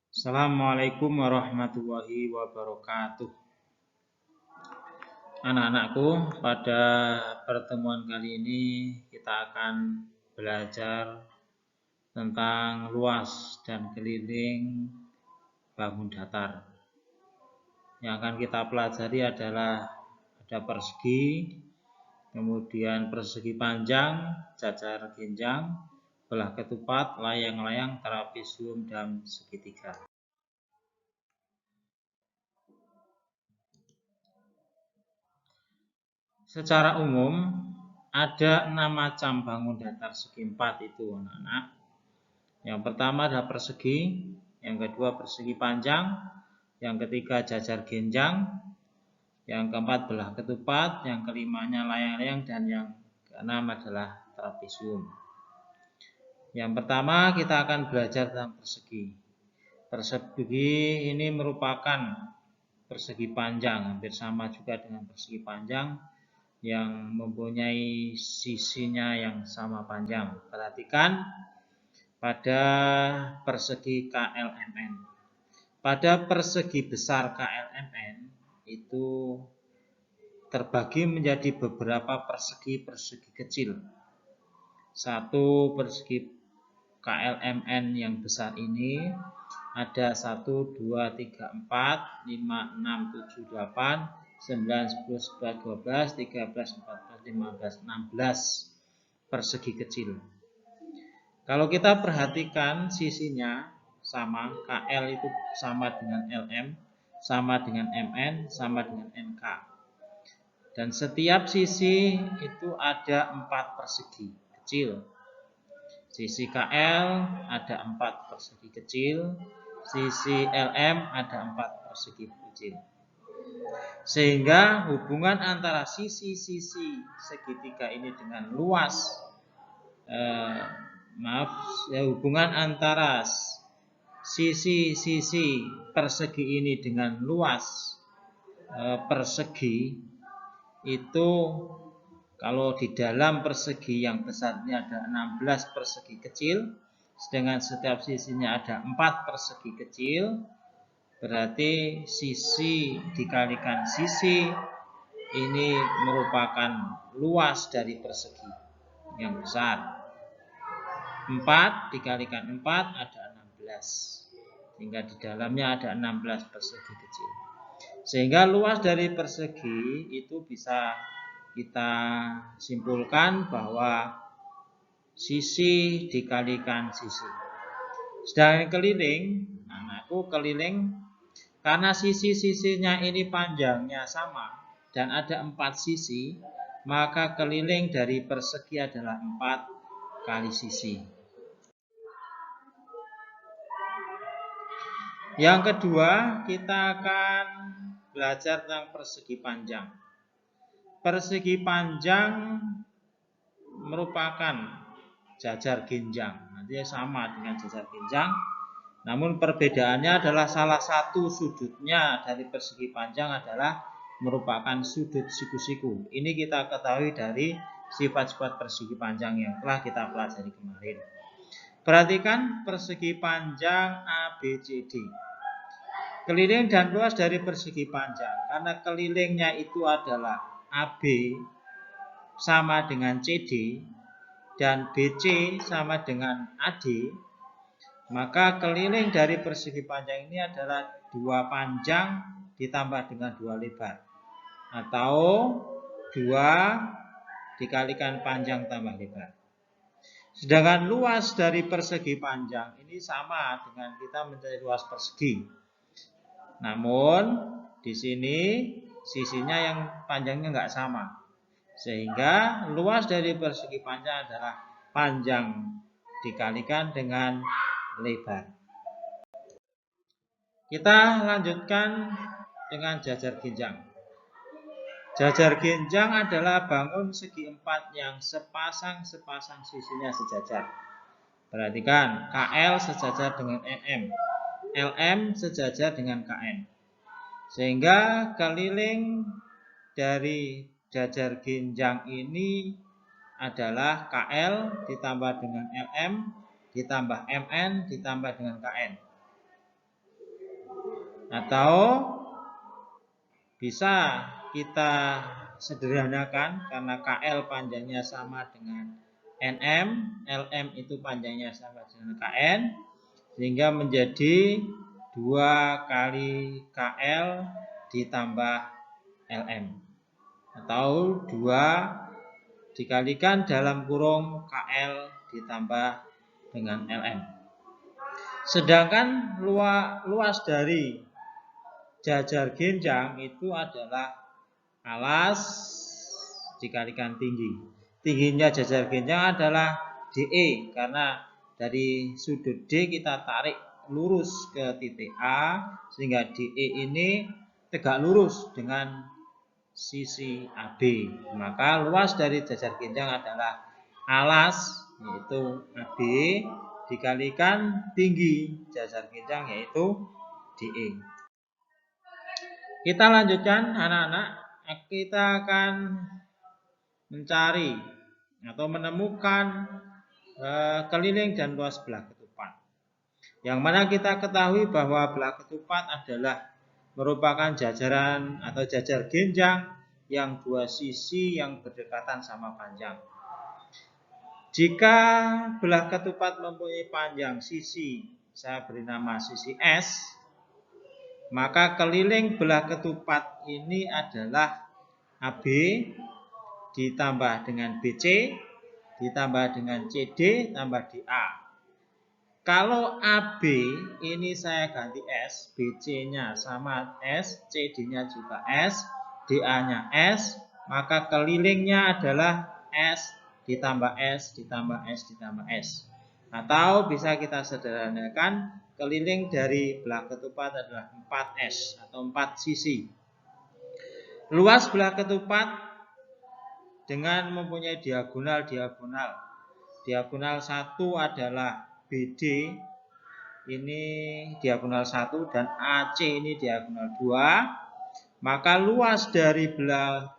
Assalamualaikum warahmatullahi wabarakatuh. Anak-anakku, pada pertemuan kali ini kita akan belajar tentang luas dan keliling bangun datar. Yang akan kita pelajari adalah ada persegi, kemudian persegi panjang, jajar genjang, belah ketupat, layang-layang, trapesium, dan segitiga. Secara umum ada 6 macam bangun datar segi 4 itu anak-anak. Yang pertama adalah persegi, yang kedua persegi panjang, yang ketiga jajar genjang, yang keempat belah ketupat, yang kelimanya layang-layang, dan yang keenam adalah trapesium. Yang pertama kita akan belajar tentang persegi. Persegi ini merupakan persegi panjang, hampir sama juga dengan persegi panjang, yang mempunyai sisinya yang sama panjang. Perhatikan pada persegi KLMN. Pada persegi besar KLMN itu terbagi menjadi beberapa persegi-persegi kecil. Satu persegi KLMN yang besar ini ada 1, 2, 3, 4, 5, 6, 7, 8, 9, 10, 11, 12, 13, 14, 15, 16 persegi kecil. Kalau kita perhatikan sisinya sama, KL itu sama dengan LM, sama dengan MN, sama dengan NK. Dan setiap sisi itu ada 4 persegi kecil. Sisi KL ada 4 persegi kecil, sisi LM ada 4 persegi kecil. Sehingga hubungan antara sisi-sisi segitiga ini dengan luas, hubungan antara sisi-sisi persegi ini dengan luas persegi itu, kalau di dalam persegi yang besar ini ada 16 persegi kecil, sedangkan setiap sisinya ada 4 persegi kecil, berarti sisi dikalikan sisi ini merupakan luas dari persegi yang besar. 4 dikalikan 4 ada 16, sehingga di dalamnya ada 16 persegi kecil. Sehingga luas dari persegi itu bisa kita simpulkan bahwa sisi dikalikan sisi. Sedangkan keliling, anakku, keliling karena sisi-sisinya ini panjangnya sama dan ada 4 sisi, maka keliling dari persegi adalah 4 kali sisi. Yang kedua, kita akan belajar tentang persegi panjang. Persegi panjang merupakan jajar genjang, nanti sama dengan jajar genjang. Namun perbedaannya adalah salah satu sudutnya dari persegi panjang adalah merupakan sudut siku-siku. Ini kita ketahui dari sifat-sifat persegi panjang yang telah kita pelajari kemarin. Perhatikan persegi panjang ABCD. Keliling dan luas dari persegi panjang, karena kelilingnya itu adalah AB sama dengan CD dan BC sama dengan AD, maka keliling dari persegi panjang ini adalah 2 panjang ditambah dengan 2 lebar, atau 2 dikalikan panjang tambah lebar. Sedangkan luas dari persegi panjang ini sama dengan kita mencari luas persegi. Namun di sini sisinya yang panjangnya enggak sama, sehingga luas dari persegi panjang adalah panjang dikalikan dengan lebar. Kita lanjutkan dengan jajar genjang. Jajar genjang adalah bangun segi 4 yang sepasang-sepasang sisinya sejajar. Perhatikan, KL sejajar dengan MM, LM sejajar dengan KN. Sehingga keliling dari jajar genjang ini adalah KL ditambah dengan LM ditambah MN ditambah dengan KN. Atau bisa kita sederhanakan karena KL panjangnya sama dengan NM, LM itu panjangnya sama dengan KN, sehingga menjadi 2 kali KL ditambah LM. Atau 2 dikalikan dalam kurung KL ditambah dengan LM. Sedangkan luas dari jajar genjang itu adalah alas dikalikan tinggi. Tingginya jajar genjang adalah DE, karena dari sudut D kita tarik lurus ke titik A, sehingga DE ini tegak lurus dengan sisi AB. Maka luas dari jajar genjang adalah alas, yaitu AB, dikalikan tinggi jajar genjang, yaitu DE. Kita lanjutkan anak-anak. Kita akan mencari atau menemukan keliling dan luas belah ketupat. Yang mana kita ketahui bahwa belah ketupat adalah merupakan jajaran atau jajar genjang yang 2 sisi yang berdekatan sama panjang. Jika belah ketupat mempunyai panjang sisi, saya beri nama sisi S, maka keliling belah ketupat ini adalah AB ditambah dengan BC ditambah dengan CD tambah DA. Kalau AB ini saya ganti S, BC-nya sama S, CD-nya juga S, DA-nya S, maka kelilingnya adalah S ditambah S ditambah S ditambah S. Atau bisa kita sederhanakan, keliling dari belah ketupat adalah 4S atau 4 sisi. Luas belah ketupat dengan mempunyai diagonal. Diagonal 1 adalah BD, ini diagonal 1, dan AC ini diagonal 2. Maka luas dari belah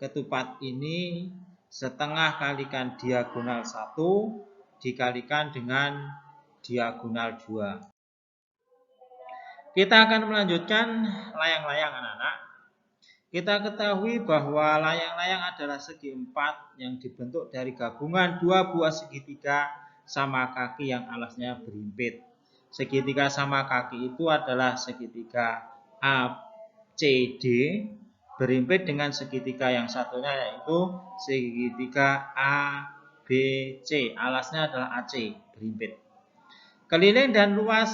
ketupat ini setengah kalikan diagonal 1 dikalikan dengan diagonal 2. Kita akan melanjutkan layang-layang anak-anak. Kita ketahui bahwa layang-layang adalah segi 4 yang dibentuk dari gabungan 2 buah segitiga sama kaki yang alasnya berhimpit. Segitiga sama kaki itu adalah segitiga ACD berhimpit dengan segitiga yang satunya, yaitu segitiga ABC. Alasnya adalah AC berhimpit. Keliling dan luas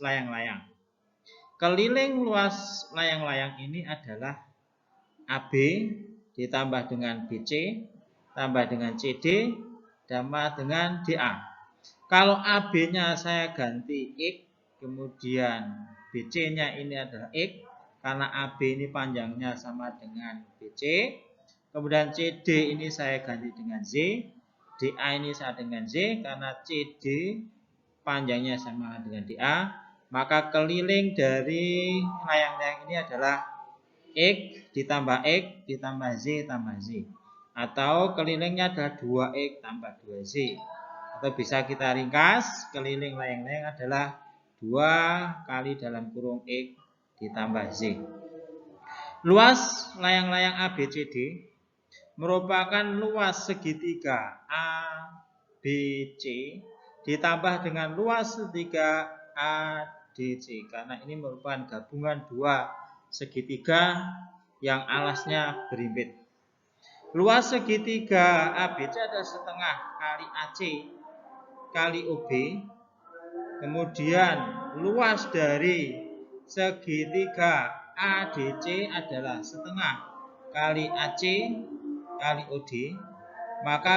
layang-layang. Keliling luas layang-layang ini adalah AB ditambah dengan BC tambah dengan CD tambah dengan DA. Kalau AB-nya saya ganti X, kemudian BC-nya ini adalah X, karena AB ini panjangnya sama dengan BC. Kemudian CD ini saya ganti dengan Z, DA ini sama dengan Z, karena CD panjangnya sama dengan DA. Maka keliling dari layang-layang ini adalah X ditambah X ditambah Z tambah Z. Atau kelilingnya adalah 2X tambah 2Z. Atau bisa kita ringkas, keliling layang-layang adalah 2 kali dalam kurung X ditambah Z. Luas layang-layang ABCD merupakan luas segitiga ABC ditambah dengan luas segitiga ADC, karena ini merupakan gabungan 2 segitiga yang alasnya berhimpit. Luas segitiga ABC adalah setengah kali AC kali OB. Kemudian luas dari segitiga ADC adalah setengah kali AC kali OD. Maka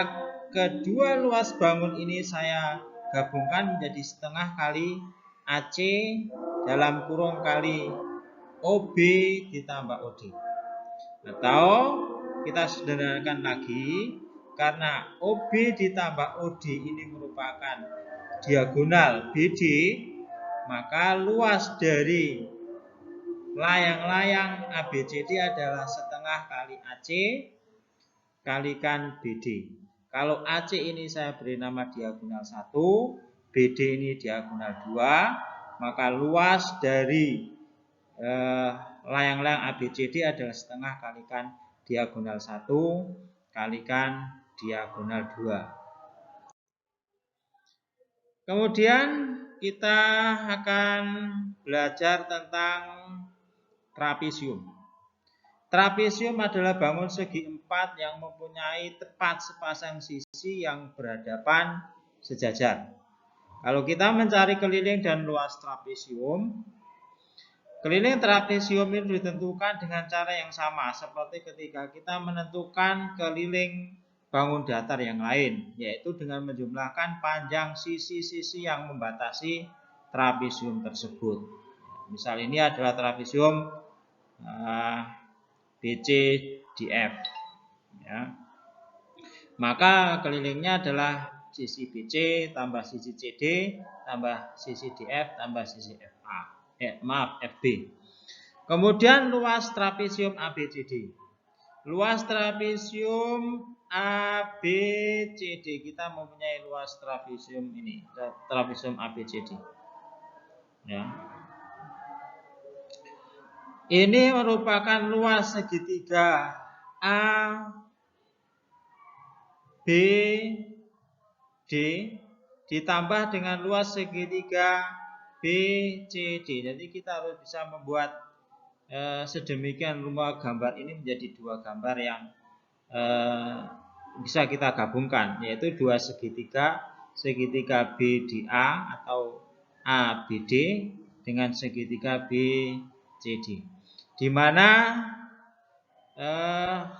kedua luas bangun ini saya gabungkan menjadi setengah kali AC dalam kurung kali OB ditambah OD. Atau kita sederhanakan lagi, karena OB ditambah OD ini merupakan diagonal BD, maka luas dari layang-layang ABCD adalah setengah kali AC kalikan BD. Kalau AC ini saya beri nama diagonal 1, BD ini diagonal 2, maka luas dari layang-layang ABCD adalah setengah kalikan diagonal 1 kalikan diagonal 2. Kemudian kita akan belajar tentang trapesium. Trapesium adalah bangun segi 4 yang mempunyai tepat sepasang sisi yang berhadapan sejajar. Kalau kita mencari keliling dan luas trapesium, keliling trapesium ini ditentukan dengan cara yang sama seperti ketika kita menentukan keliling bangun datar yang lain, yaitu dengan menjumlahkan panjang sisi-sisi yang membatasi trapesium tersebut. Misal ini adalah trapesium BCDF, ya. Maka kelilingnya adalah sisi BC tambah sisi CD tambah sisi DF tambah sisi FA. FB. Kemudian luas trapesium ABCD. Luas trapesium ABCD, kita mempunyai luas trapesium ini, trapesium ABCD. Ya. Ini merupakan luas segitiga A, B, D ditambah dengan luas segitiga B, C, D. Jadi kita harus bisa membuat sedemikian rupa gambar ini menjadi dua gambar yang bisa kita gabungkan, yaitu dua segitiga, segitiga BDA atau ABD dengan segitiga BCD. Di mana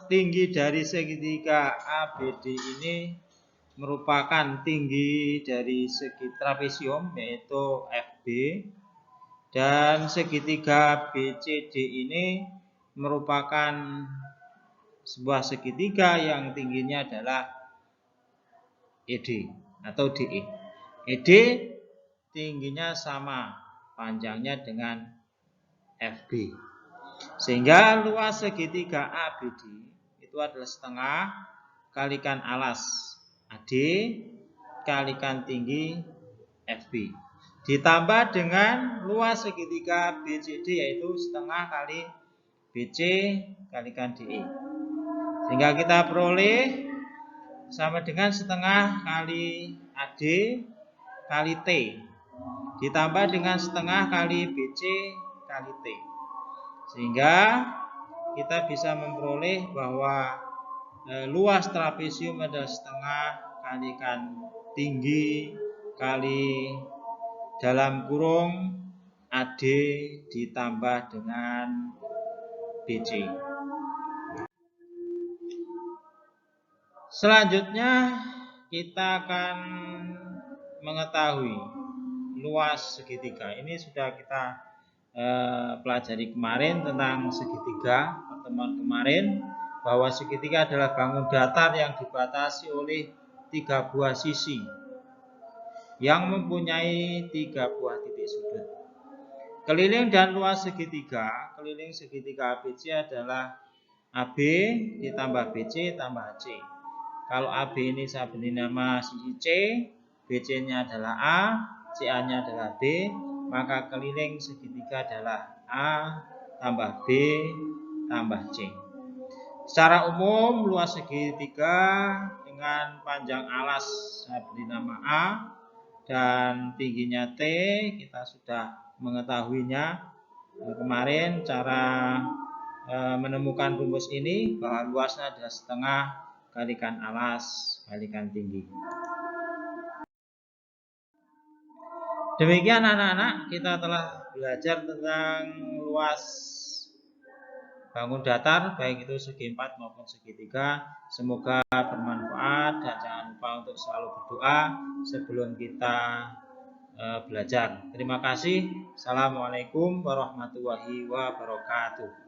tinggi dari segitiga ABD ini merupakan tinggi dari segi trapesium, yaitu FB, dan segitiga BCD ini merupakan sebuah segitiga yang tingginya adalah ED atau DE. ED tingginya sama panjangnya dengan FB. Sehingga luas segitiga ABD itu adalah setengah kalikan alas AD kalikan tinggi FB. Ditambah dengan luas segitiga BCD yaitu setengah kali BC kalikan DE. Sehingga kita peroleh sama dengan setengah kali AD kali T ditambah dengan setengah kali BC kali T. Sehingga kita bisa memperoleh bahwa luas trapesium adalah setengah kalikan tinggi kali dalam kurung AD ditambah dengan BC. Selanjutnya kita akan mengetahui luas segitiga. Ini sudah kita pelajari kemarin tentang segitiga, pertemuan kemarin, bahwa segitiga adalah bangun datar yang dibatasi oleh 3 buah sisi yang mempunyai 3 buah titik sudut. Keliling dan luas segitiga, keliling segitiga ABC adalah AB ditambah BC tambah C. Kalau AB ini saya beri nama sisi C, BC-nya adalah A, CA-nya adalah B, maka keliling segitiga adalah A tambah B tambah C. Secara umum luas segitiga dengan panjang alas saya beri nama A dan tingginya T, kita sudah mengetahuinya kemarin cara menemukan rumus ini, bahwa luasnya adalah setengah kalikan alas kalikan tinggi. Demikian anak-anak, kita telah belajar tentang luas bangun datar, baik itu segi 4 maupun segi 3. Semoga bermanfaat dan jangan lupa untuk selalu berdoa sebelum kita belajar. Terima kasih. Assalamualaikum warahmatullahi wabarakatuh.